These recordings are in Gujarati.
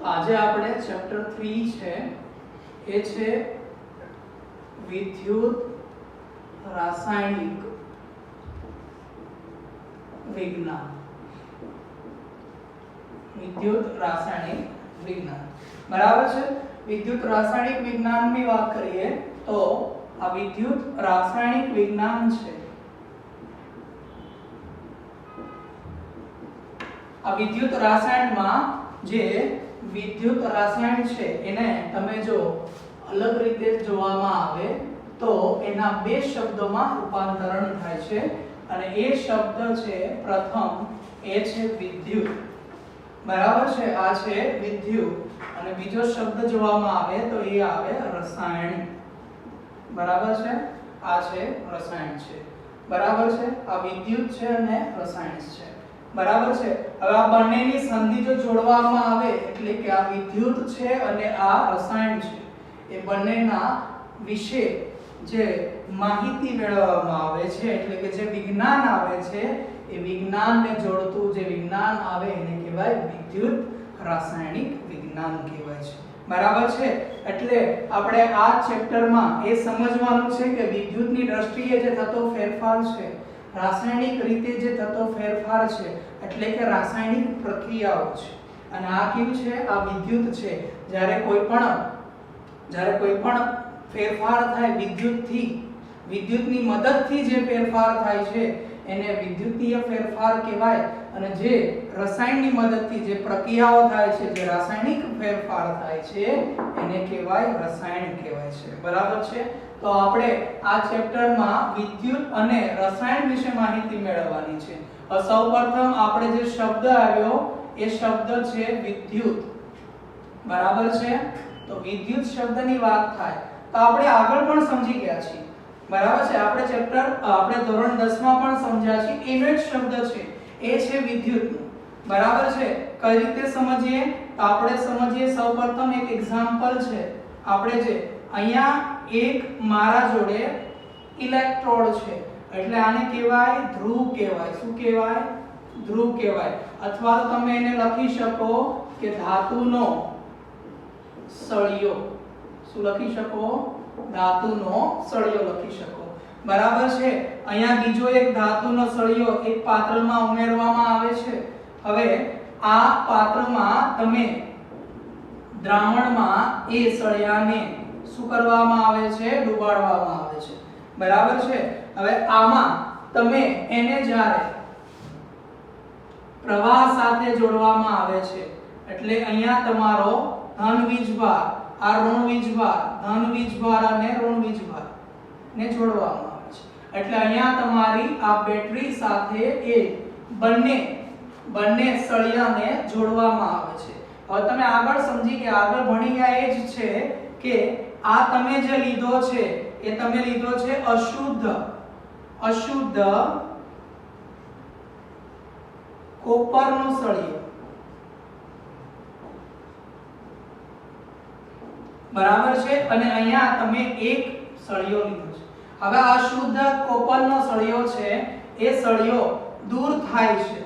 આજે આપણે ચેપ્ટર 3 છે એ છે વિદ્યુત રાસાયણિક વિજ્ઞાન. વિદ્યુત રાસાયણિક વિજ્ઞાન બરાબર છે. વિદ્યુત રાસાયણિક વિજ્ઞાનની વાત કરીએ તો આ વિદ્યુત રાસાયણિક વિજ્ઞાન છે. આ વિદ્યુત રસાયણમાં જે વિદ્યુત રસાયણ છે એને તમે જો અલગ રીતે જોવામાં આવે તો એના બે શબ્દોમાં રૂપાંતરણ થાય છે અને એ શબ્દ છે પ્રથમ એ છે વિદ્યુત બરાબર છે. આ છે વિદ્યુત અને બીજો શબ્દ જોવામાં આવે તો એ આવે રસાયણ બરાબર છે. આ છે રસાયણ છે બરાબર છે. આ વિદ્યુત છે અને રસાયણ છે બરાબર છે. હવે આ બંનેની સંધિ જો જોડવામાં આવે એટલે કે આ વિદ્યુત છે અને આ રસાયણ છે એ બંનેના વિશે જે માહિતી મેળવવામાં આવે છે એટલે કે જે વિજ્ઞાન આવે છે એ વિજ્ઞાનને જોડતું જે વિજ્ઞાન આવે એને કહેવાય વિદ્યુત રાસાયણિક વિજ્ઞાન કહેવાય છે બરાબર છે. એટલે આપણે આ ચેપ્ટરમાં એ સમજવાનું છે કે વિદ્યુતની દ્રષ્ટિએ જે થતો ફેરફાર છે, રાસાયણિક રીતે જે થતો ફેરફાર છે એટલે કે રાસાયણિક પ્રક્રિયાઓ છે અને આ કેવું છે? આ વિદ્યુત છે. જ્યારે કોઈ પણ ફેરફાર થાય વિદ્યુતની મદદથી જે ફેરફાર થાય છે એને વિદ્યુતીય ફેરફાર કહેવાય અને જે રસાયણની મદદથી જે પ્રક્રિયાઓ થાય છે, જે રાસાયણિક ફેરફાર થાય છે એને કહેવાય રસાયણ કહેવાય છે બરાબર છે. તો આપણે આ ચેપ્ટરમાં વિદ્યુત અને રસાયણ વિશે માહિતી મેળવવાની છે. સૌપ્રથમ આપણે જે શબ્દ આવ્યો એ શબ્દ છે વિદ્યુત બરાબર છે. તો વિદ્યુત શબ્દની વાત થાય તો આપણે આગળ પણ સમજી ગયા છીએ બરાબર છે. આપણે ધોરણ 10 માં પણ સમજ્યા છીએ. એનો એક શબ્દ છે એ છે વિદ્યુતનું બરાબર છે. કઈ રીતે સમજીએ તો આપણે સમજીએ સૌપ્રથમ એક એક્ઝામ્પલ છે. આપણે જે અહીંયા એક મારા જોડે ઇલેક્ટ્રોડ છે એટલે આને કહેવાય ધ્રુવ કહેવાય. શું કહેવાય? ધ્રુવ કહેવાય. અથવા તો તમે એને લખી શકો કે ધાતુનો સળિયો. શું લખી શકો? ધાતુનો સળિયો લખી શકો બરાબર છે. અહીંયા બીજો એક ધાતુનો સળિયો એક પાત્રમાં ઉમેરવામાં આવે છે. હવે આ પાત્રમાં તમે દ્રાવણમાં એ સળિયાને શું કરવામાં આવે છે? ડુબાડવામાં આવે છે બરાબર છે. હવે આમાં તમે એને જ્યારે પ્રવાહ સાથે જોડવામાં આવે છે એટલે અહીંયા તમારો ધન વીજભાર, આ ઋણ વીજભાર, ધન વીજભાર અને ઋણ વીજભાર ને જોડવામાં આવે છે એટલે અહીંયા તમારી આ બેટરી સાથે એ બંને સળિયાને જોડવામાં આવે છે. હવે તમે આગળ સમજી કે આગળ ભણી ગયા એ જ છે કે આ તમે જે લીધો છે એ તમે લીધો છે અશુદ્ધ કોપરનો સળિયો બરાબર છે અને અહીંયા તમે એક સળિયો લીધો છે. હવે આ શુદ્ધ કોપરનો સળિયો છે એ સળિયો દૂર થાય છે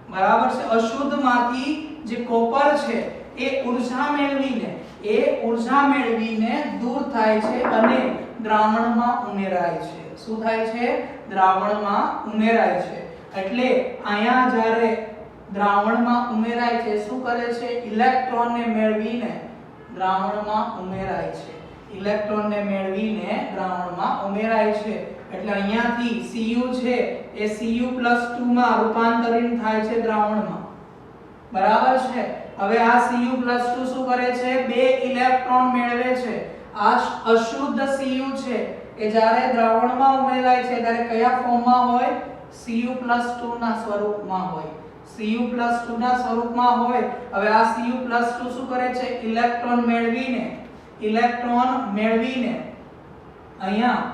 બરાબર છે. અશુદ્ધમાંથી જે કોપર છે એ ઊર્જા મેળવીને દૂર થાય છે અને દ્રાવણમાં ઉમેરાય છે. શું થાય છે? દ્રાવણમાં ઉમેરાય છે. એટલે અહીંયા જ્યારે દ્રાવણમાં ઉમેરાય છે શું કરે છે? ઇલેક્ટ્રોનને મેળવીને દ્રાવણમાં ઉમેરાય છે. ઇલેક્ટ્રોનને મેળવીને દ્રાવણમાં ઉમેરાય છે એટલે અહીંયાથી Cu છે એ Cu+2 માં રૂપાંતરિત થાય છે દ્રાવણમાં બરાબર છે. હવે આ Cu+2 શું કરે છે? બે ઇલેક્ટ્રોન મેળવે છે. આ અશુદ્ધ Cu છે એ જ્યારે દ્રાવણમાં ઉમેરાય છે ત્યારે કયા ફોર્મમાં હોય? Cu+2 ના સ્વરૂપમાં હોય. Cu+2 ના સ્વરૂપમાં હોય. હવે આ Cu+2 શું કરે છે? ઇલેક્ટ્રોન મેળવીને અહીંયા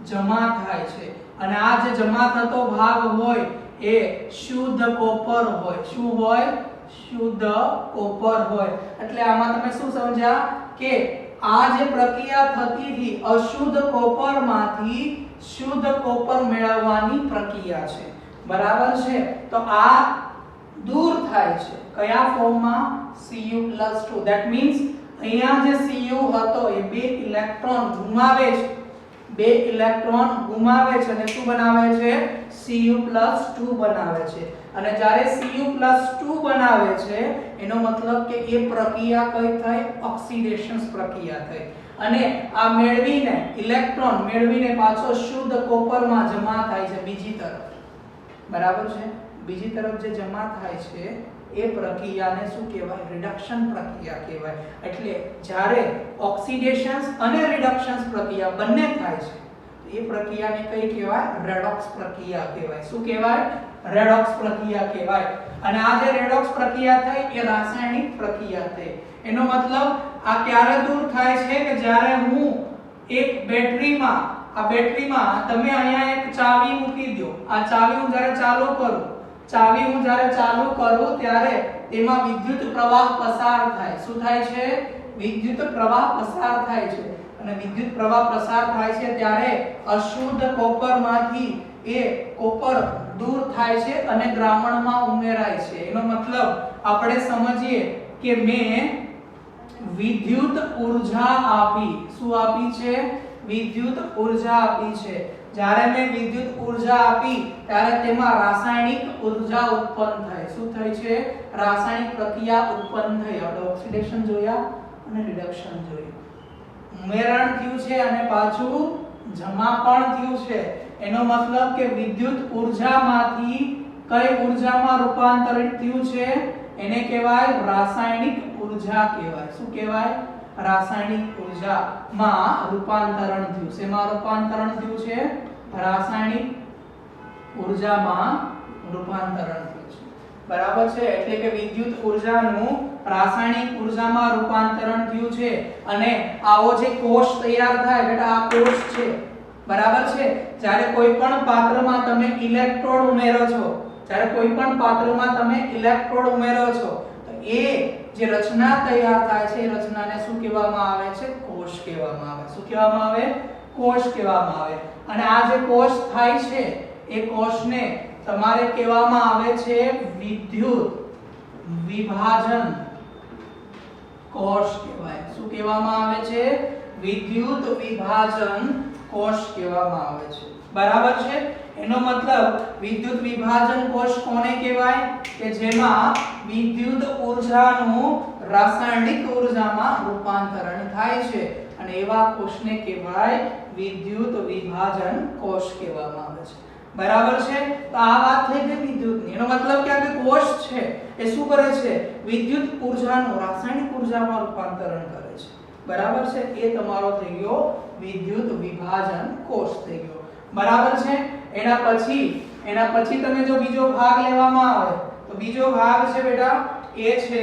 જમા થાય છે અને આ જે જમા થતો ભાગ હોય એ શુદ્ધ કોપર હોય. શું હોય? શુદ્ધ કોપર હોય. એટલે આમાં તમે શું સમજ્યા કે આ જે પ્રક્રિયા થતી હતી અશુદ્ધ કોપરમાંથી શુદ્ધ કોપર મેળવવાની પ્રક્રિયા છે બરાબર છે. તો આ દૂર થાય છે. કયા ફોર્મમાં Cu+2 ધેટ મીન્સ અહીંયા જે Cu હતો એ બે ઇલેક્ટ્રોન ગુમાવે છે, બે ઇલેક્ટ્રોન ગુમાવે છે અને શું બનાવે છે? Cu+2 બનાવે છે. અને જ્યારે Cu+2 બનાવે છે એનો મતલબ કે એ પ્રક્રિયા કઈ થઈ? ઓક્સિડેશન પ્રક્રિયા થઈ. અને આ મેળવીને ઇલેક્ટ્રોન મેળવીને પાછો શુદ્ધ કોપરમાં જમા થાય છે બીજી તરફ. બરાબર છે? બીજી તરફ જે જમા થાય છે એ પ્રક્રિયાને શું કહેવાય? રિડક્શન પ્રક્રિયા કહેવાય. એટલે જ્યારે ઓક્સિડેશન અને રિડક્શન પ્રક્રિયા બંને થાય છે એ પ્રક્રિયાને કઈ કહેવાય? રેડોક્સ પ્રક્રિયા કહેવાય. શું કહેવાય? રેડોક્સ પ્રક્રિયા કહેવાય. અને આ જે રેડોક્સ પ્રક્રિયા થઈ એ રાસાયણિક પ્રક્રિયા થઈ. એનો મતલબ આ ક્યારે દૂર થાય છે કે જ્યારે હું એક બેટરીમાં, આ બેટરીમાં તમે અહીંયા એક ચાવી મૂકી દો, આ ચાવી હું જ્યારે ચાલુ કરું, ચાવી હું જ્યારે ચાલુ કરું ત્યારે તેમાં વિદ્યુત પ્રવાહ પસાર થાય. શું થાય છે? વિદ્યુત પ્રવાહ પસાર થાય છે. અને વિદ્યુત પ્રવાહ પસાર થાય છે ત્યારે અશુદ્ધ કોપરમાંથી એ કોપર દૂર થાય છે અને દ્રાવણમાં ઉમેરાય છે. એનો મતલબ આપણે સમજીએ કે મેં વિદ્યુત ઊર્જા આપી. શું આપી છે? વિદ્યુત ઊર્જા આપી છે. જ્યારે મેં વિદ્યુત ઊર્જા આપી ત્યારે તેમાં રાસાયણિક ઊર્જા ઉત્પન્ન થાય. શું થાય છે? રાસાયણિક પ્રક્રિયા ઉત્પન્ન થઈ. આપણે ઓક્સિડેશન જોયા અને રિડક્શન જોયું. ઉમેરણ થયું છે અને પાછું જમા પણ થયું છે. એનો મતલબ કે વિદ્યુત ઊર્જામાંથી કઈ ઊર્જામાં રૂપાંતરિત થયું છે? એને કહેવાય રાસાયણિક ઊર્જા કહેવાય. શું કહેવાય? રાસાયણિક ઊર્જામાં રૂપાંતરણ થયું. શેમાં રૂપાંતરણ થયું છે? રાસાયણિક ઊર્જામાં રૂપાંતરણ થયું છે. બરાબર છે? એટલે કે વિદ્યુત ઊર્જાનું રાસાયણિક ઊર્જામાં રૂપાંતરણ થયું છે. અને આવો જે કોષ તૈયાર થાય, બેટા આ કોષ છે. બરાબર છે? જ્યારે કોઈ પણ પાત્રમાં તમે ઇલેક્ટ્રોડ ઉમેરો છો, જ્યારે કોઈ પણ પાત્રમાં તમે ઇલેક્ટ્રોડ ઉમેરો છો તો એ જે રચના તૈયાર થાય છે એ રચનાને શું કહેવામાં આવે છે? કોષ કહેવામાં આવે. શું કહેવામાં આવે? કોષ કહેવામાં આવે. અને આ જે કોષ થાય છે એ કોષને તમારે કહેવામાં આવે છે વિદ્યુત વિભાજન કોષ કહેવાય. શું કહેવામાં આવે છે? વિદ્યુત વિભાજન કોષ કહેવામાં આવે છે. બરાબર છે? એનો મતલબ વિદ્યુત વિભાજન કોષ કોને કહેવાય? કે જેમાં વિદ્યુત ઊર્જાનું રાસાયણિક ઊર્જામાં રૂપાંતરણ થાય છે. અને એવા કોષને કહેવાય વિદ્યુત વિભાજન કોષ કહેવામાં આવે છે. બરાબર છે? તો આ વાત થઈ ગઈ વિદ્યુતની. એનો મતલબ કે આ જે કોષ છે એ શું કરે છે? વિદ્યુત ઊર્જાનું રાસાયણિક ઊર્જામાં રૂપાંતરણ કરે છે. બરાબર છે? એ તમારો થઈ ગયો વિદ્યુત વિભાજન કોષ થઈ ગયો. બરાબર છે? એના પછી તમે જો બીજો ભાગ લેવામાં આવે તો બીજો ભાગ છે બેટા એ છે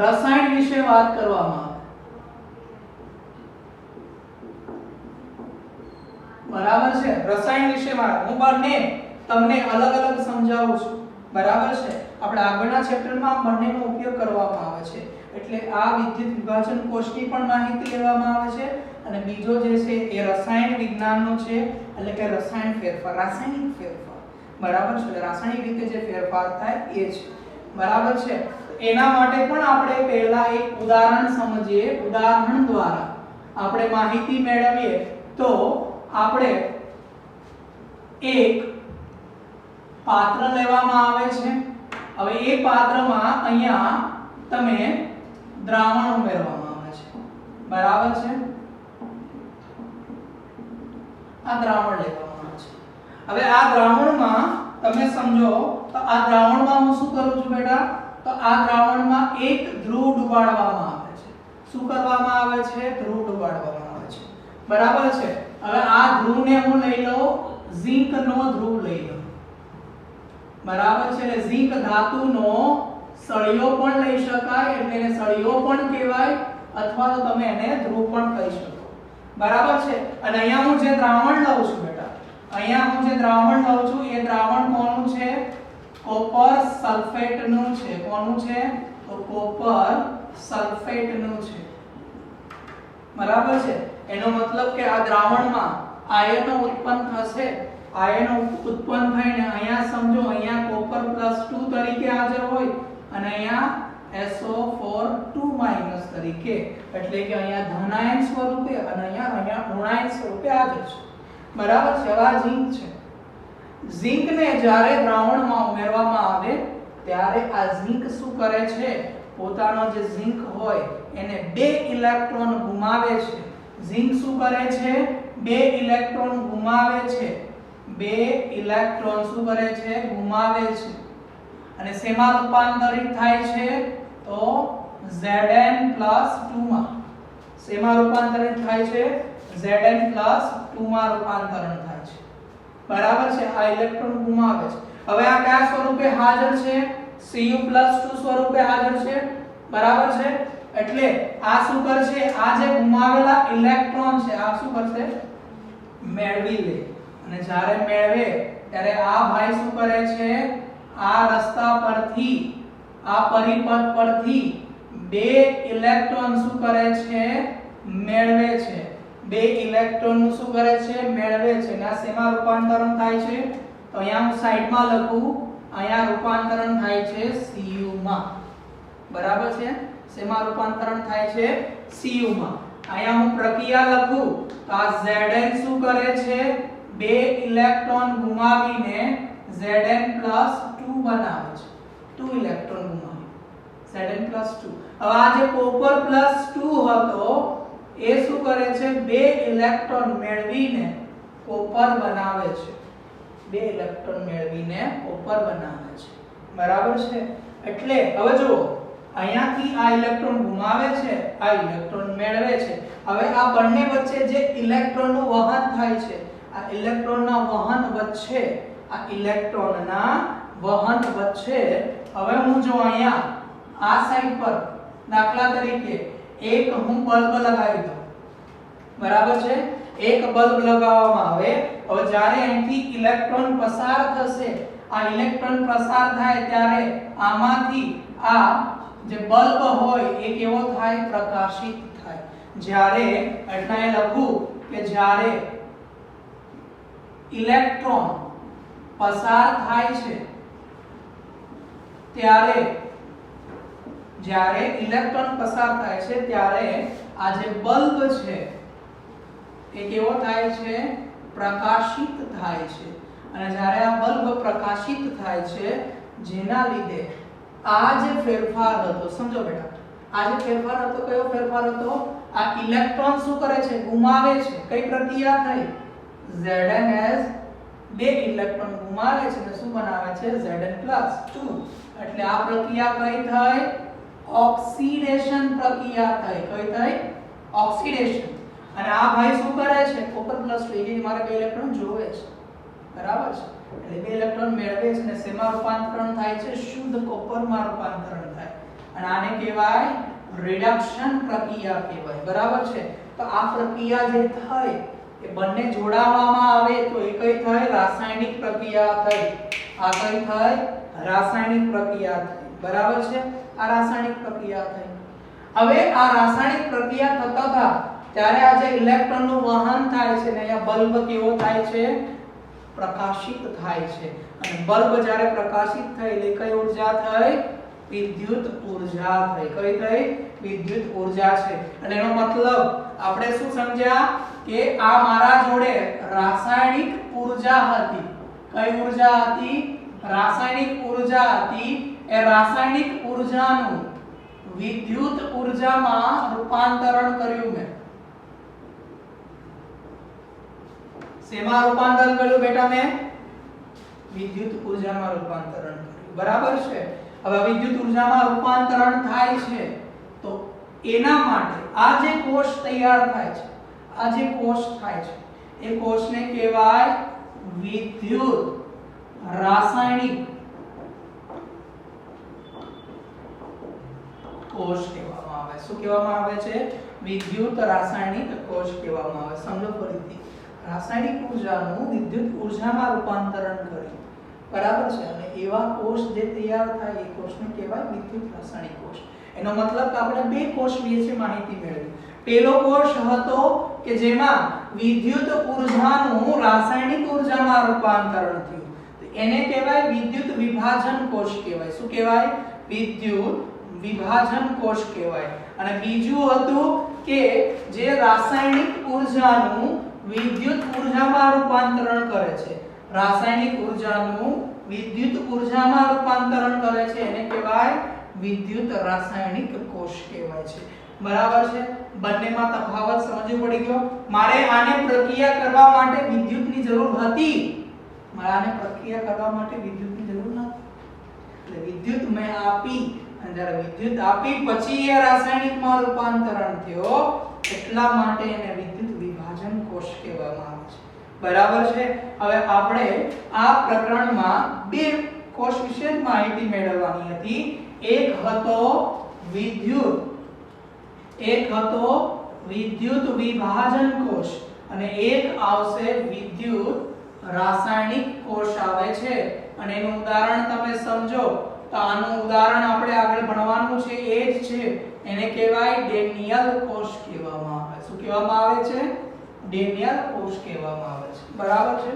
રસાયણ વિશે વાત કરવામાં આવે. બરાબર છે? રસાયણ વિશે વાત હું બંને તમને અલગ અલગ સમજાવું છું. બરાબર છે? આપણે આગળના ચેપ્ટરમાં બંનેનો ઉપયોગ કરવામાં આવે છે. એટલે આ વિદ્યુત વિભાજન કોષની પણ માહિતી લેવામાં આવે છે અને બીજો જે છે એ રસાયણ વિજ્ઞાનનો છે, એટલે કે રસાયણ ફેરફાર, રાસાયણિક ફેરફાર. બરાબર છે? રાસાયણિક રીતે જે ફેરફાર થાય એ છે. બરાબર છે? એના માટે પણ આપણે પહેલા એક ઉદાહરણ સમજીએ. ઉદાહરણ દ્વારા આપણે માહિતી મેળવીએ. તો આપણે એક પાત્ર લેવામાં આવે છે. હવે એ પાત્રમાં અહીંયા તમે દ્રાવણ ઉમેરવામાં આવે છે. બરાબર છે? આ દ્રાવણ લેવામાં આવે છે. હવે આ દ્રાવણમાં તમે સમજો તો આ દ્રાવણમાં હું શું કરું છું બેટા? તો આ દ્રાવણમાં એક ધ્રુવ ડુબાડવામાં આવે છે. શું કરવામાં આવે છે? ધ્રુવ ડુબાડવામાં આવે છે. બરાબર છે? હવે આ ધ્રુવને હું લઈ લઉં, ઝિંકનો ધ્રુવ લઈ લઉં. બરાબર છે? એટલે ઝિંક ધાતુનો સળિયો પણ લઈ શકાય, એટલે એને સળિયો પણ કહેવાય, અથવા તો તમે એને ધ્રુવ પણ કહી શકો. બરાબર છે? અને અહીંયા હું જે દ્રાવણ લઉં છું બેટા, અહીંયા હું જે દ્રાવણ લઉં છું એ દ્રાવણ કોનું છે? કોપર સલ્ફેટનું છે. કોનું છે? તો કોપર સલ્ફેટનું છે. બરાબર છે? એનો મતલબ કે આ દ્રાવણમાં આયનો ઉત્પન્ન થશે આયનો ઉત્પન્ન થઈને અહીંયા સમજો અહીંયા કોપર +2 તરીકે હાજર હોય અને અહીંયા SO4 2- તરીકે, એટલે કે અહીંયા ધનાયન સ્વરૂપે અને અહીંયા ઋણાયન સ્વરૂપે હાજર છે. બરાબર છે. આ ઝિંક છે. ઝિંકને જ્યારે દ્રાવણમાં ઉમેરવામાં આવે ત્યારે આ ઝિંક શું કરે છે? પોતાનો જે ઝિંક હોય એને 2 ઇલેક્ટ્રોન ગુમાવે છે. ઝિંક શું કરે છે? 2 ઇલેક્ટ્રોન ગુમાવે છે. 2 ઇલેક્ટ્રોન શું કરે છે? ગુમાવે છે. અને શેમાં રૂપાંતરિત થાય છે? તો Zn+2 માં. શેમાં રૂપાંતરિત થાય છે? Zn+2 માં રૂપાંતરણ થાય છે. બરાબર છે. આ ઇલેક્ટ્રોન ગુમાવે છે. હવે આ કયા સ્વરૂપે હાજર છે? Cu+2 સ્વરૂપે હાજર છે. બરાબર છે. એટલે આ શું કરશે? આ જે ગુમાવેલા ઇલેક્ટ્રોન છે આ શું કરશે? મેળવી લે. અને જ્યારે મેળવે ત્યારે આ ભાઈ શું કરે છે? આ રસ્તા પરથી, આ પરિપથ પરથી 2 ઇલેક્ટ્રોન શું કરે છે? મેળવે છે. 2 ઇલેક્ટ્રોન નું શું કરે છે? મેળવે છે. અને આ શેમાં રૂપાંતરણ થાય છે? તો અહીંયા હું સાઈડમાં લખું, અહીંયા રૂપાંતરણ થાય છે Cu માં. બરાબર છે. શેમાં રૂપાંતરણ થાય છે? Cu માં. અહીંયા હું પ્રક્રિયા લખું તો આ Zn શું કરે છે? 2 ઇલેક્ટ્રોન ગુમાવીને Zn+2 બનાવે છે. 2 ઇલેક્ટ્રોન ગુમાવી Zn+2. હવે આ જે કોપર +2 હતો એ શું કરે છે? 2 ઇલેક્ટ્રોન મેળવીને કોપર બનાવે છે. 2 ઇલેક્ટ્રોન મેળવીને કોપર બનાવે છે. બરાબર છે. એટલે હવે જુઓ, અહીંયાથી આ ઇલેક્ટ્રોન ગુમાવે છે, આ ઇલેક્ટ્રોન મેળવે છે. હવે આ બંને વચ્ચે જે ઇલેક્ટ્રોનનું વહન થાય છે, આ ઇલેક્ટ્રોનના વહન વચ્ચે, આ ઇલેક્ટ્રોનના વહન વચ્ચે હવે હું જો અહીંયા આ સાઈડ પર દાખલા તરીકે એક હું બલ્બ લગાવી દઉં. બરાબર છે. એક બલ્બ લગાવવામાં આવે, હવે જ્યારે અહીંથી ઇલેક્ટ્રોન પસાર થશે, આ ઇલેક્ટ્રોન પસાર થાય ત્યારે આમાંથી આ જે બલ્બ હોય એ કેવો થાય? પ્રકાશિત થાય. જ્યારે એટલે એ લખું કે જ્યારે ઇલેક્ટ્રોન પસાર થાય છે ત્યારે, જ્યારે ઇલેક્ટ્રોન પસાર થાય છે ત્યારે આ જે બલ્બ છે એ કેવો થાય છે? પ્રકાશિત થાય છે. અને જ્યારે આ બલ્બ પ્રકાશિત થાય છે જેના લીધે આ જે ફેરફાર હતો, સમજો બેટા, આ જે ફેરફાર હતો કયો ફેરફાર હતો? આ ઇલેક્ટ્રોન શું કરે છે? ગુમાવે છે. કઈ પ્રક્રિયા થઈ? Zn 2 ઇલેક્ટ્રોન ગુમાવે છે અને શું બનાવે છે? Zn+2. એટલે આ પ્રક્રિયા કઈ થઈ? ઓક્સિડેશન પ્રક્રિયા થઈ. કઈ થઈ? ઓક્સિડેશન. અને આ ભાઈ શું કરે છે? કોપર +2 એ મારે 2 ઇલેક્ટ્રોન જોવે છે. બરાબર છે. એટલે 2 ઇલેક્ટ્રોન મેળવે છે અને શેમાં રૂપાંતરણ થાય છે? શુદ્ધ કોપરમાં રૂપાંતરણ થાય. અને આને કહેવાય રિડક્શન પ્રક્રિયા કહેવાય. બરાબર છે. તો આ પ્રક્રિયા જે થઈ એ બંને જોડાવવામાં આવે તો એ કઈ થઈ? રાસાયણિક પ્રક્રિયા થઈ. આ કઈ થઈ? રાસાયણિક પ્રક્રિયા થઈ. બરાબર છે. આ રાસાયણિક પ્રક્રિયા થઈ. હવે આ રાસાયણિક પ્રક્રિયા થતા હતા ત્યારે આ જે ઇલેક્ટ્રોનનું વહન થાય છે ને અહીંયા બલ્બ કેવો થાય છે? પ્રકાશિત થાય છે. અને બલ્બ જ્યારે પ્રકાશિત થાય એટલે કઈ ઊર્જા થઈ? વિદ્યુત ઊર્જા થઈ. કઈ થઈ? વિદ્યુત ઊર્જા છે. અને એનો મતલબ આપણે શું સમજ્યા કે આ મારા જોડે રાસાયણિક ઊર્જા હતી. કઈ ઊર્જા હતી? રાસાયણિક ઊર્જા હતી. એ રાસાયણિક ઊર્જાનું વિદ્યુત ઊર્જામાં રૂપાંતરણ કર્યું મેં. શેમાં રૂપાંતરણ કર્યું બેટા મેં? વિદ્યુત ઊર્જામાં રૂપાંતરણ કર્યું. બરાબર છે. હવે વિદ્યુત ઊર્જામાં રૂપાંતરણ થાય છે તો એના માટે આ જે કોષ તૈયાર થાય છે, આ જે કોષ થાય છે એ કોષને કહેવાય વિદ્યુત રાસાયણિક કોષ કહેવામાં આવે. શું કહેવામાં આવે છે? વિદ્યુત રાસાયણિક કોષ કહેવામાં આવે. સમજો ફરીથી, રાસાયણિક ઊર્જાનું વિદ્યુત ઊર્જામાં રૂપાંતરણ કર્યું. બરાબર છે. અને એવા કોષ જે તૈયાર થાય એ કોષને કહેવાય વિદ્યુત રાસાયણિક કોષ. એનો મતલબ કે આપણે બે કોષ વિશે માહિતી મેળવી. પેલો કોષ હતો કે જેમાં વિદ્યુત ઉર્જાનું રાસાયણિક ઉર્જામાં રૂપાંતરણ થયું, તો એને કહેવાય વિદ્યુત વિભાજન કોષ કહેવાય. શું કહેવાય? વિદ્યુત વિભાજન કોષ કહેવાય. અને બીજું હતું કે જે રાસાયણિક ઉર્જાનું વિદ્યુત ઉર્જામાં રૂપાંતરણ કરે છે, રાસાયણિક ઉર્જાનું વિદ્યુત ઉર્જામાં રૂપાંતરણ કરે છે, એને કહેવાય વિદ્યુત રાસાયણિક કોષ કહેવાય છે. બરાબર છે? બંનેમાં તફાવત સમજવું પડી ગયો. મારે આને પ્રક્રિયા કરવા માટે વિદ્યુતની જરૂર હતી, મારે આને પ્રક્રિયા કરવા માટે વિદ્યુતની જરૂર નથી, એટલે વિદ્યુત મેં આપી, અને જ્યારે વિદ્યુત આપી પછી એ રાસાયણિકમાં રૂપાંતરણ થયો, એટલા માટે એને વિદ્યુત વિભાજન કોષ કહેવામાં આવે છે. બરાબર છે? હવે આપણે આ પ્રકરણમાં બે કોષ વિશે માહિતી મેળવવાની હતી. એક હતો વિદ્યુત વિભાજન કોષ, અને એક આવશે વિદ્યુત રાસાયણિક કોષ આવે છે. અને એનું ઉદાહરણ તમે સમજો તો આનું ઉદાહરણ આપણે આગળ ભણવાનું છે એ જ છે, એને કહેવાય ડેનિયલ કોષ કહેવામાં આવે. શું કહેવામાં આવે છે? ડેનિયલ કોષ કહેવામાં આવે છે. બરાબર છે?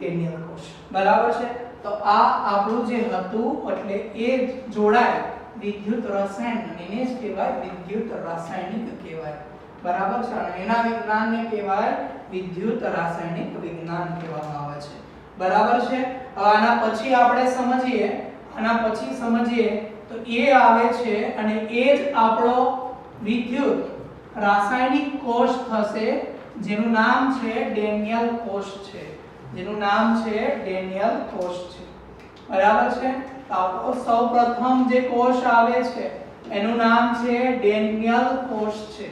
ડેનિયલ કોષ. બરાબર છે? તો આ આપણું જે હતું એટલે એ જોડાય વિદ્યુત રસાયણ, એને જ કહેવાય વિદ્યુત રાસાયણિક કહેવાય. બરાબર છે? અને એના વિજ્ઞાનને કહેવાય વિદ્યુત રાસાયણિક વિજ્ઞાન કહેવામાં આવે છે. બરાબર છે? હવે આના પછી આપણે સમજીએ તો એ આવે છે, અને એ જ આપણો વિદ્યુત રાસાયણિક કોષ થશે, જેનું નામ છે ડેનિયલ કોષ છે. જેનું નામ છે ડેનિયલ કોષ છે. બરાબર છે? તો આપણો સૌપ્રથમ જે કોષ આવે છે એનું નામ છે ડેનિયલ કોષ છે.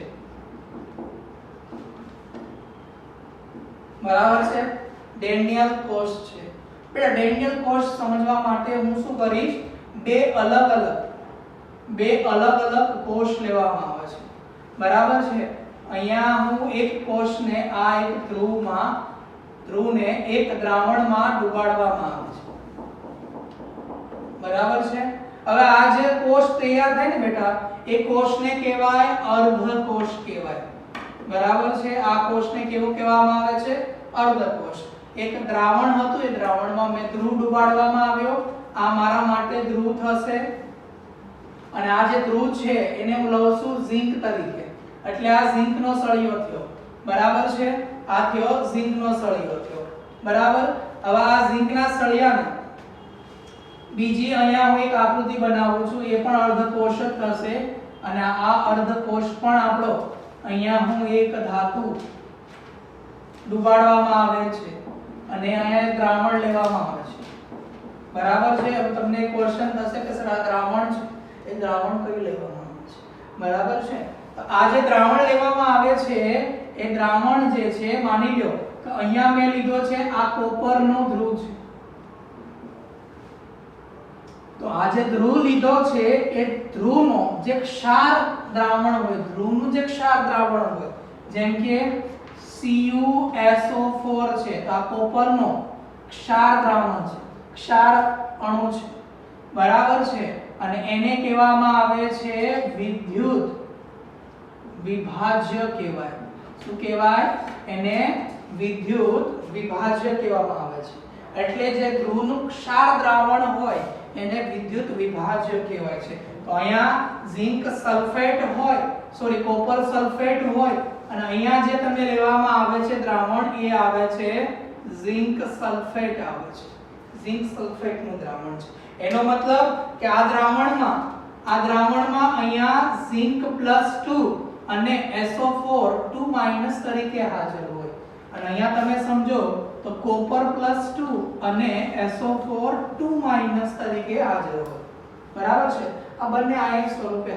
બરાબર છે? ડેનિયલ કોષ છે. બેટા ડેનિયલ કોષ સમજવા માટે હું શું કરીશ, બે અલગ અલગ કોષ લેવામાં આવે છે. બરાબર છે? અહીંયા હું એક કોષને આ એક ધ્રુવને એક દ્રાવણમાં ડુબાડવામાં આવે છે. બરાબર છે? હવે આ જે કોષ તૈયાર થાય ને બેટા, એ કોષને કહેવાય અર્ધ કોષ કહેવાય. બરાબર છે? આ કોષને કેવું કહેવામાં આવે છે? અર્ધ કોષ. એક દ્રાવણ હતું, એ દ્રાવણમાં મેં ધ્રુવ ડુબાડવામાં આવ્યો, આ મારા માટે ધ્રુવ થશે. અને આ જે ધ્રુવ છે એને હું લઉં છું ઝિંક તરીકે, એટલે આ ઝિંકનો સળિયો થયો. બરાબર છે? આ થયો ઝિંકનો સળિયો થયો. બરાબર? હવે આ ઝિંકના સળિયાને બીજી અહીંયા હું એક આકૃતિ બનાવું છું, એ પણ અર્ધકોષ જ થશે. અને આ અર્ધકોષ પણ આપણો અહીંયા હું એક ધાતુ ડુબાડવામાં આવે છે, અને અહીંયા દ્રાવણ લેવામાં આવે છે. બરાબર છે? હવે તમને એક ક્વેશ્ચન થશે કે સર આ દ્રાવણ છે, એ દ્રાવણ કયું લેવામાં આવે છે? બરાબર છે? તો આ જે દ્રાવણ લેવામાં આવે છે એ દ્રાવણ જે છે, માની લો કે અહીંયા મેં લીધો છે આ કોપરનો ધ્રુવ છે. તો આ જે ધ્રુવ લીધો છે એ ધ્રુવનો જે ક્ષાર દ્રાવણ હોય, ધ્રુવનું જે ક્ષાર દ્રાવણ હોય, જેમ કે CuSO4 છે, તો આ કોપરનો ક્ષાર દ્રાવણ છે, ક્ષાર અણુ છે. બરાબર છે? અને એને કહેવામાં આવે છે વિદ્યુત વિભાજ્ય કહેવાય. શું કહેવાય? એને વિદ્યુત વિભાજ્ય કહેવામાં આવે છે. એટલે જે ધ્રુવનું ક્ષાર દ્રાવણ હોય એને વિદ્યુત વિભાજ્ય કહેવાય છે. તો અહીંયા ઝિંક સલ્ફેટ હોય, સોરી કોપર સલ્ફેટ હોય, અને અહીંયા જે તમને લેવામાં આવે છે દ્રાવણ, એ આવે છે ઝિંક સલ્ફેટ આવે છે. ઝિંક સલ્ફેટનું દ્રાવણ છે. એનો મતલબ કે આ દ્રાવણમાં અહીંયા ઝિંક +2 અને SO4 2- તરીકે હાજર હોય. અને અહીંયા તમે સમજો તો કોપર +2 અને SO4 2- તરીકે હાજર હોય. બરાબર છે? આ બંને આયન સ્વરૂપે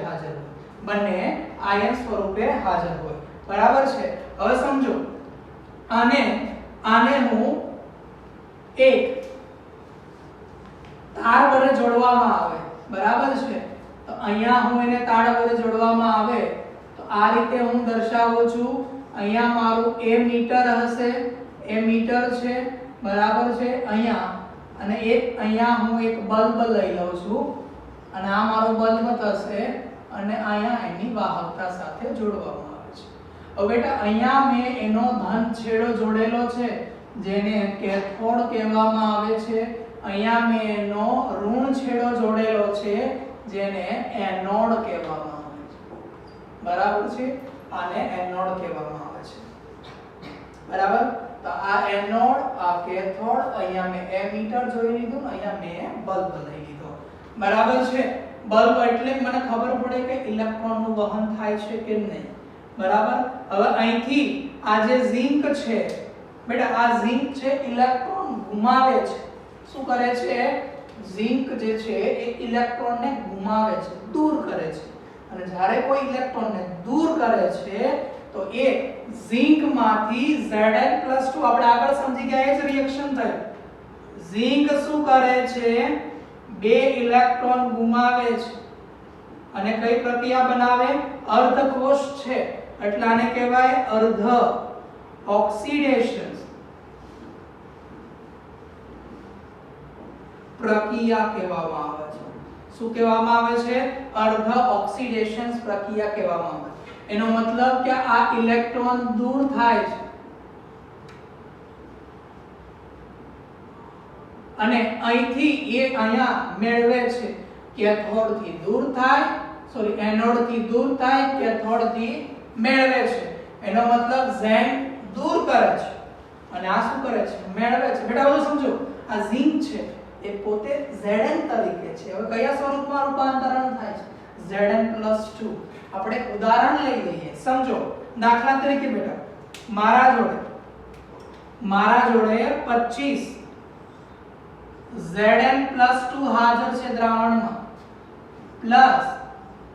હાજર હોય. બરાબર છે? હવે સમજો, આને હું એક તાર વડે જોડવામાં આવે. બરાબર છે? તો અહીંયા હું એને તાર વડે જોડવામાં આવે તો આ રીતે હું દર્શાવું છું. અહીંયા મારું a મીટર હશે, a મીટર છે. બરાબર છે? અહીંયા અને અહીંયા હું એક બલ્બ લઈ લઉં છું, અને આ મારો બલ્બ થશે, અને અહીંયા એની વાહકતા સાથે જોડવામાં આવે. હવે બેટા અહીંયા મેં એનો ધન છેડો જોડેલો છે જેને કેથોડ કહેવામાં આવે છે, અહીંયા મેં એનો ઋણ છેડો જોડેલો છે જેને એનોડ કહેવામાં આવે છે, બરાબર છે, આને એનોડ કહેવામાં આવે છે, બરાબર। તો આ એનોડ, આ કેથોડ, અહીંયા મેં એમીટર જોઈ લીધું, અહીંયા મેં બલ્બ લઈ લીધો, બરાબર છે। બલ્બ એટલે મને ખબર પડે કે ઇલેક્ટ્રોનનું વહન થાય છે કે નહીં, બરાબર। હવે અહીંથી આ જે ઝિંક છે બેટા, આ ઝિંક છે ઇલેક્ટ્રોન ઘુમાવે છે, શું કરે છે? ઝિંક જે છે એ ઇલેક્ટ્રોનને ઘુમાવે છે, દૂર કરે છે, અને જ્યારે કોઈ ઇલેક્ટ્રોનને દૂર કરે છે તો એ ઝિંકમાંથી Zn+2 આપણે આગળ સમજી ગયા, એ જ રિએક્શન થાય। ઝિંક શું કરે છે? બે ઇલેક્ટ્રોન ગુમાવે છે અને કઈ પ્રક્રિયા બનાવે? અર્ધકોષ છે, એટલે આને કહેવાય અર્ધ ઓક્સિડેશન પ્રક્રિયા કહેવામાં આવે છે। શું કહેવામાં આવે છે? અર્ધ ઓક્સિડેશન પ્રક્રિયા કહેવામાં આવે છે। એનો મતલબ કે આ ઇલેક્ટ્રોન દૂર થાય છે અને અહીંથી એ અહીંયા મેળવે છે, કેથોડ થી દૂર થાય, સોરી એનોડ થી દૂર થાય, કેથોડ થી મેળવે છે, એનો મતલબ ઝેન દૂર કરે છે અને આ શું કરે છે? મેળવે છે। બેટા બધું સમજો, આ ઝિંક છે એ પોતે Zn તરીકે છે, હવે કયા સ્વરૂપમાં રૂપાંતરણ થાય છે? Zn+2। આપણે એક ઉદાહરણ લઈ લઈએ, સમજો। દાખલા તરીકે બેટા મારા જોડે 25 Zn+2 હાજર છે દ્રાવણમાં, પ્લસ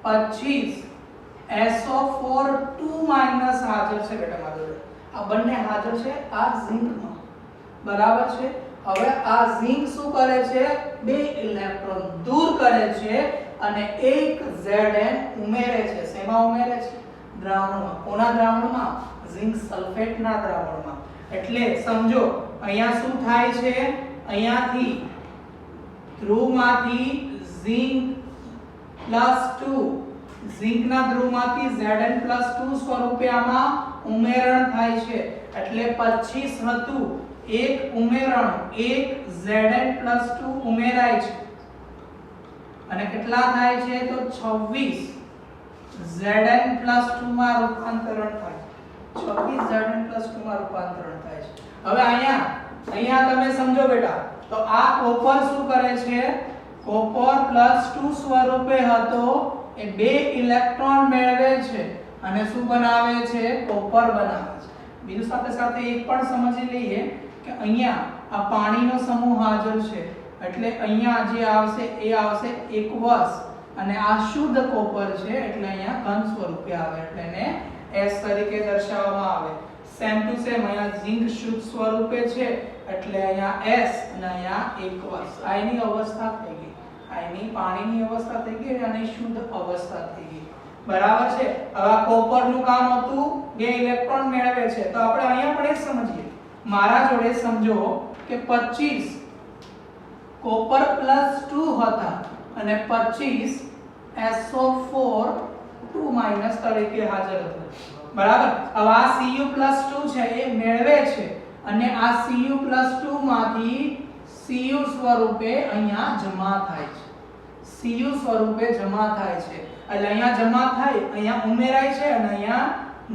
25 SO4 2- હાજર છે બેટા મારા જોડે, આ બંને હાજર છે આ ઝિંકમાં, બરાબર છે। હવે આ ઝિંક શું કરે છે? બે ઇલેક્ટ્રોન દૂર કરે છે અને એક Zn ઉમેરે છે, શેમાં ઉમેરે છે? દ્રાવણમાં। કોના દ્રાવણમાં? ઝિંક સલ્ફેટના દ્રાવણમાં। એટલે સમજો અહીંયા શું થાય છે? અહીંયાથી ધ્રુવમાંથી Zn+2, ઝિંકના ધ્રુવમાંથી Zn+2 સ્વરૂપે આમાં ઉમેરણ થાય છે, એટલે 25 હતું, એક ઉમેરણ, એક Zn+2 ઉમેરાય છે અને કેટલા થાય છે? તો 26 Zn+2 માં રૂપાંતરણ થાય, 26 Zn+2 માં રૂપાંતરણ થાય છે। હવે અહીંયા તમે સમજો બેટા, તો આ કોપર શું કરે છે? કોપર +2 સ્વરૂપે હતો, એ બે ઇલેક્ટ્રોન મેળવે છે અને શું બનાવે છે? કોપર બનાવે છે। બીજું સાથે સાથે એક પણ સમજી લઈએ કે અહીંયા આ પાણીનો સમૂહ હાજર છે, એટલે અહીંયા જે આવશે એ આવશે એકવસ અને આ શુદ્ધ કોપર છે એટલે અહીંયા ઘન સ્વરૂપે આવે, એટલે એને S તરીકે દર્શાવવામાં આવે। સેમ ટુ સેમ અહીંયા ઝિંક શુદ્ધ સ્વરૂપે છે એટલે અહીંયા S અને અહીંયા એકવસ, આ એની અવસ્થા થઈ ગઈ, આ એની પાણીની અવસ્થા થઈ ગઈ અને શુદ્ધ અવસ્થા થઈ ગઈ, બરાબર છે। હવે આ કોપરનું કામ હતું બે ઇલેક્ટ્રોન મેળવે છે, તો આપણે અહીંયા પણ એ સમજીએ। મારા જોડે સમજો કે 25 કોપર +2 હતા અને 25 SO4 2- તરીકે હાજર હતા, બરાબર। હવે આ Cu+2 છે એ મેળવે છે અને આ Cu+2 માંથી Cu સ્વરૂપે અહીંયા જમા થાય છે, Cu સ્વરૂપે જમા થાય છે, એટલે અહીંયા જમા થાય, અહીંયા ઉમેરાય છે અને અહીંયા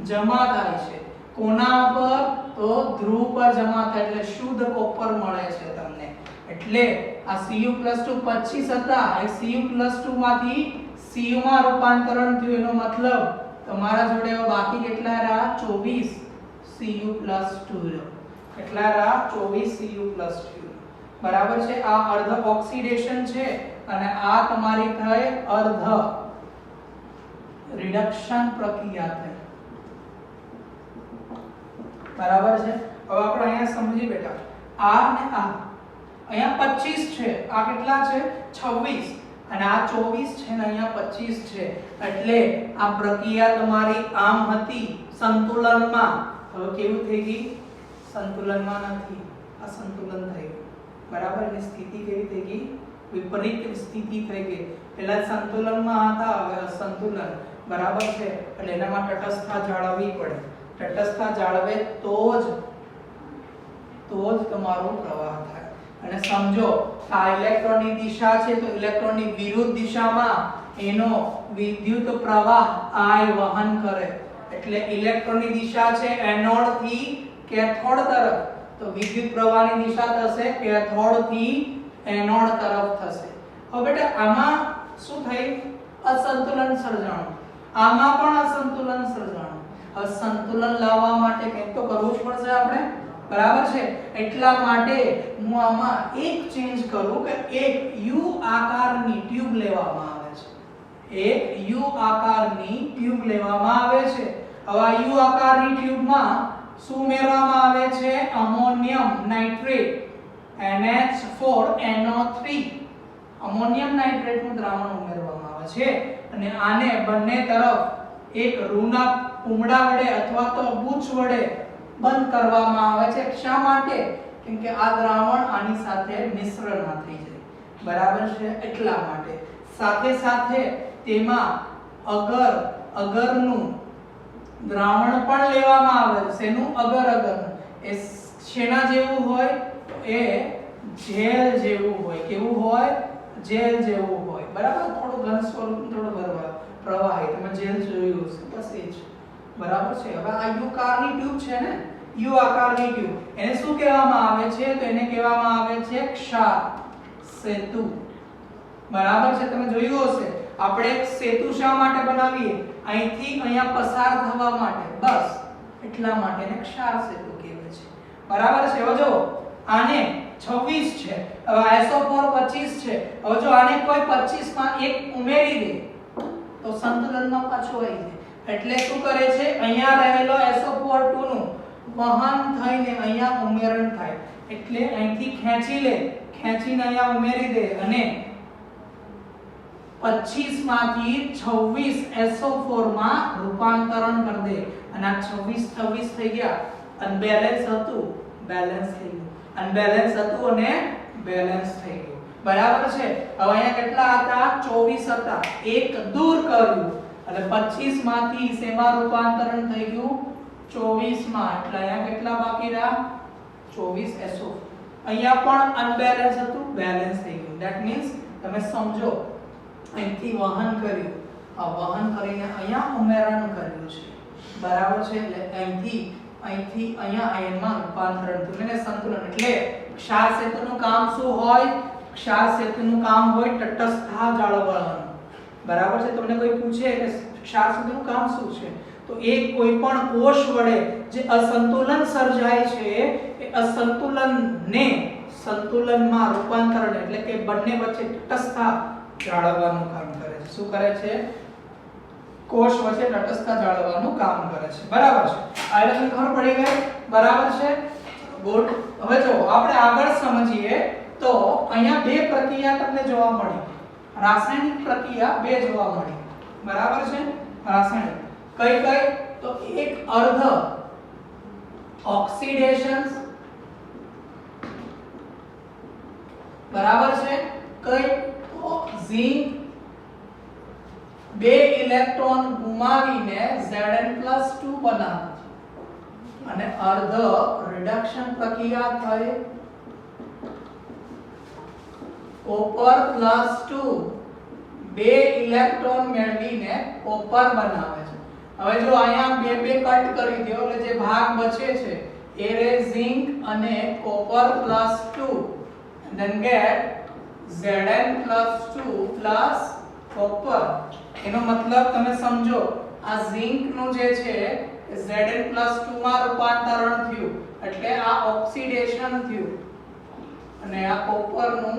જમા થાય છે। કોના પર? તો ધ્રુવ પર જમા થાય, એટલે શુદ્ધ કોપર મળે છે તમને। એટલે આ Cu+2 25 હતા, એ Cu+2 માંથી Cu માં રૂપાંતરણ થયું, એનો મતલબ તમારા જોડે બાકી કેટલા રહ્યા? 24 Cu+2 રહ્યો, કેટલા રહ્યા? 24 Cu+2, બરાબર છે। આ અર્ધ ઓક્સિડેશન છે અને આ તમારી થઈ અર્ધ રિડક્શન પ્રક્રિયા થઈ, બરાબર છે। હવે આપણે અહીંયા સમજી બેટા, આ અને આ અહીંયા 25 છે, આ કેટલા છે? 26 અને આ 24 છે ને અહીંયા 25 છે, એટલે આ પ્રક્રિયા તમારી આમ હતી સંતુલનમાં, હવે કેવું થઈ ગઈ? સંતુલનમાં નથી, આ સંતુલન થઈ ગયું, બરાબર। એની સ્થિતિ કેવી થઈ ગઈ? વિપરીત સ્થિતિ થઈ ગઈ, પહેલા સંતુલનમાં હતા હવે અસંતુલન, બરાબર છે। એટલે એનામાં તટસ્થતા જાળવવી પડે, તટસ્થતા જાળવે તો જ તમારો પ્રવાહ થાય. અને સમજો આ ઇલેક્ટ્રોનની દિશા છે તો ઇલેક્ટ્રોનની વિરુદ્ધ દિશામાં એનો વિદ્યુત પ્રવાહ I વહન કરે. એટલે ઇલેક્ટ્રોનની દિશા છે એનોડ થી કેથોડ તરફ, તો વિદ્યુત પ્રવાહની દિશા થશે કેથોડ થી એનોડ તરફ થશે. હવે બેટા આમાં શું થઈ? અસંતુલન સર્જાણું. આમાં પણ અસંતુલન સર્જાણું. હવે સંતુલન લાવવા માટે કંઈક તો કરવું જ પડશે આપણે, બરાબર છે? એટલા માટે હું આમાં એક ચેન્જ કરું કે એક યુ આકારની ટ્યુબ લેવામાં આવે છે. એક યુ આકારની ટ્યુબ લેવામાં આવે છે. હવે આ યુ આકારની ટ્યુબમાં શું ઉમેરવામાં આવે છે? અમોનિયમ નાઇટ્રેટ NH4NO3 અમોનિયમ નાઇટ્રેટનું દ્રાવણ ઉમેરવામાં આવે છે. અને આને બંને તરફ એક રૂના પૂમડા વડે અથવા તો બૂચ વડે બંધ કરવામાં આવે છે. શા માટે? કેમ કે આ દ્રાવણ આની સાથે મિશ્ર ના થઈ જાય, બરાબર છે? એટલા માટે. સાથે સાથે તેમાં અગરનું દ્રાવણ પણ લેવામાં આવે છે. શેનું? અગરનું. એ શેના જેવું હોય? એ જેલ જેવું હોય. કેવું હોય? જેલ જેવું હોય, બરાબર? થોડું ઘન સ્વરૂપ, થોડું પ્રવાહી. તમે જેલ જોયું હશે, બસ એ જ, બરાબર છે? હવે આ યુ આકારની ટ્યુબ છે ને, યુ આકારની ટ્યુબ, એને શું કહેવામાં આવે છે? તો એને કહેવામાં આવે છે ક્ષાર સેતુ, બરાબર છે? તમે જોયું હશે આપણે એક સેતુ શા માટે બનાવીએ? અહીંથી અહીંયા પસાર થવા માટે, બસ એટલા માટે એને ક્ષાર સેતુ કહેવાય છે, બરાબર છે? હવે જો આને 26 છે, હવે SO4 25 છે. હવે જો આને કોઈ 25 માં એક ઉમેરી દે તો સંતુલનમાં પાછો આવી જાય. એટલે શું કરે છે? અહીંયા રહેલો SO4 નું વહન થઈને અહીંયા ઉમેરણ થાય. એટલે અહીંથી ખેંચી લે, ખેંચીને અહીંયા ઉમેરી દે અને 25 માંથી 26 SO4 માં રૂપાંતરણ કરી દે. અને આ 26 થઈ ગયા. અનબેલેન્સ હતું, બેલેન્સ થઈ ગયું. અનબેલેન્સ હતું અને બેલેન્સ થઈ ગયું, બરાબર છે? હવે અહીંયા કેટલા હતા? 24 હતા. એક દૂર કર્યું એટલે 25 માંથી શેમાં રૂપાંતરણ થઈ ગયું? 24 માં. એટલે અહીંયા કેટલા બાકી રહ્યા? 24 SO. અહીંયા પણ અનબેલેન્સ હતું, બેલેન્સ થઈ ગયું. ધેટ મીન્સ તમે સમજો અહીંથી વહન કર્યું, આ વહન કરીને અહીંયા ઉમેરણ કર્યું છે, બરાબર છે? એટલે અહીંથી અહીંયા આયનમાં રૂપાંતરણ થયું અને સંતુલન. એટલે ક્ષાર સેતુનું કામ શું હોય? ક્ષાર સેતુનું કામ હોય તટસ્થતા જાળવવાનું, બરાબર છે? તમને કોઈ પૂછે કે ક્ષાર સેતુનું કામ શું છે, તો એ કોઈ પણ કોષ વડે જે અસંતુલન સર્જાય છે એ અસંતુલનને સંતુલનમાં રૂપાંતરણ, એટલે કે બંને વચ્ચે તટસ્થતા જાળવવાનું કામ કરે છે. શું કરે છે? કોષ વચ્ચે તટસ્થતા જાળવવાનું કામ કરે છે, બરાબર છે? આ એટલે ખબર પડી ગઈ, બરાબર છે? ગુડ. હવે જો આપણે આગળ સમજીએ તો અહીંયા બે પ્રક્રિયા તમને જોવા મળી. રાસાયણિક પ્રક્રિયા બે જોવા મળી, બરાબર છે? રાસાયણિક કઈ કઈ? તો એક અર્ધ ઓક્સિડેશન, બરાબર છે? કઈ? તો ઝિંક બે ઇલેક્ટ્રોન ગુમાવીને Zn+2 બનાવે છે. અને અર્ધ રિડક્શન પ્રક્રિયા થઈ Copper+2 બે ઇલેક્ટ્રોન મેળવીને કોપર બનાવે છે. હવે જો અહીંયા બે કટ કરી દો એટલે જે ભાગ બચે છે એ રે ઝિંક અને Copper+2 then get Zn+2 plus copper. એનો મતલબ તમે સમજો આ ઝિંક નું જે છે Zn+2 માં રૂપાંતરણ થયું એટલે આ ઓક્સિડેશન થયું અને આ કોપર નું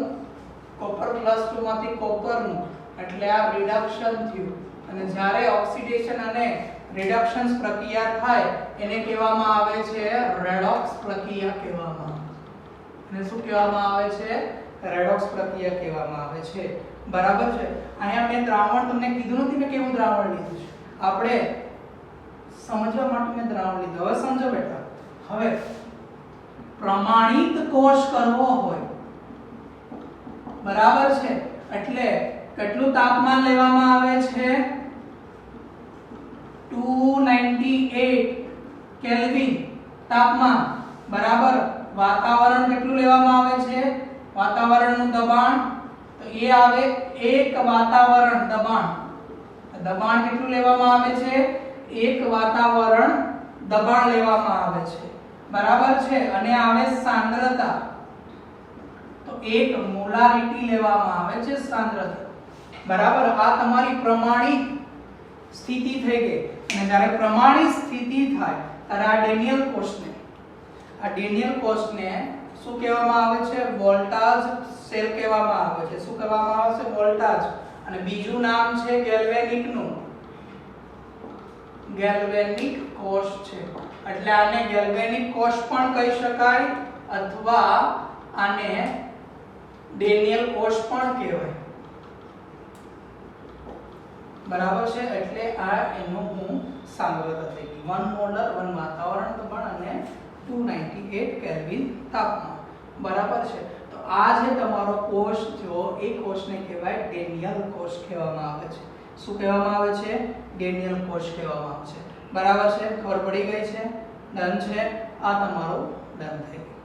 Copper+2 માંથી કોપર નું એટલે આ રિડક્શન થયું. અને જ્યારે ઓક્સિડેશન અને રિડક્શન પ્રક્રિયા થાય એને કહેવામાં આવે છે રેડોક્સ પ્રક્રિયા કહેવામાં આવે છે. અને શું કહેવામાં આવે છે? રેડોક્સ પ્રક્રિયા કહેવામાં આવે છે, બરાબર છે? અહીંયા મેં દ્રાવણ તમને કીધું નથી મેં કેવું દ્રાવણ લીધું છે, આપણે સમજવા માટે મેં દ્રાવણ લીધું. હવે સમજો બેટા, હવે પ્રમાણિત કોષ કરવો હોય, બરાબર છે? એટલે કેટલું તાપમાન લેવામાં આવે છે? 298 કેલ્વિન તાપમાન બરાબર વાતાવરણ કેટલું લેવામાં આવે છે વાતાવરણનું દબાણ તો એ આવે 1 વાતાવરણ દબાણ કેટલું લેવામાં આવે છે 1 વાતાવરણ દબાણ લેવામાં આવે છે બરાબર છે અને આવે સાંદ્રતા તો 1 મોલારિટી લેવામાં આવે છે સાંદ્રતા બરાબર આ તમારી પ્રમાણિત સ્થિતિ થઈ ગઈ અને જ્યારે પ્રમાણિત સ્થિતિ થાય ત્યારે આ ડેનિયલ કોસ્ટને શું કહેવામાં આવે છે વોલ્ટાજ સેલ કહેવામાં આવે છે શું કહેવામાં આવે છે વોલ્ટાજ અને બીજું નામ છે ગેલ્વેનિક કોષ છે એટલે આને ગેલ્વેનિક કોષ પણ કહી શકાય અથવા આને ડેનિયલ કોષ પણ કહેવાય બરાબર છે એટલે આ એનો હું સાંદ્રતા થઈ ગઈ 1 મોલર 1 વાતાવરણ દબાણ અને 298 કેલ્વિન તાપમાન બરાબર છે તો આ જે તમારો કોષ થયો એ કોષને કહેવાય ડેનિયલ કોષ કહેવામાં આવે છે શું કહેવામાં આવે છે ડેનિયલ કોષ કહેવામાં આવે છે બરાબર છે ખબર પડી ગઈ છે ડન છે આ તમારો ડન થઈ ગયું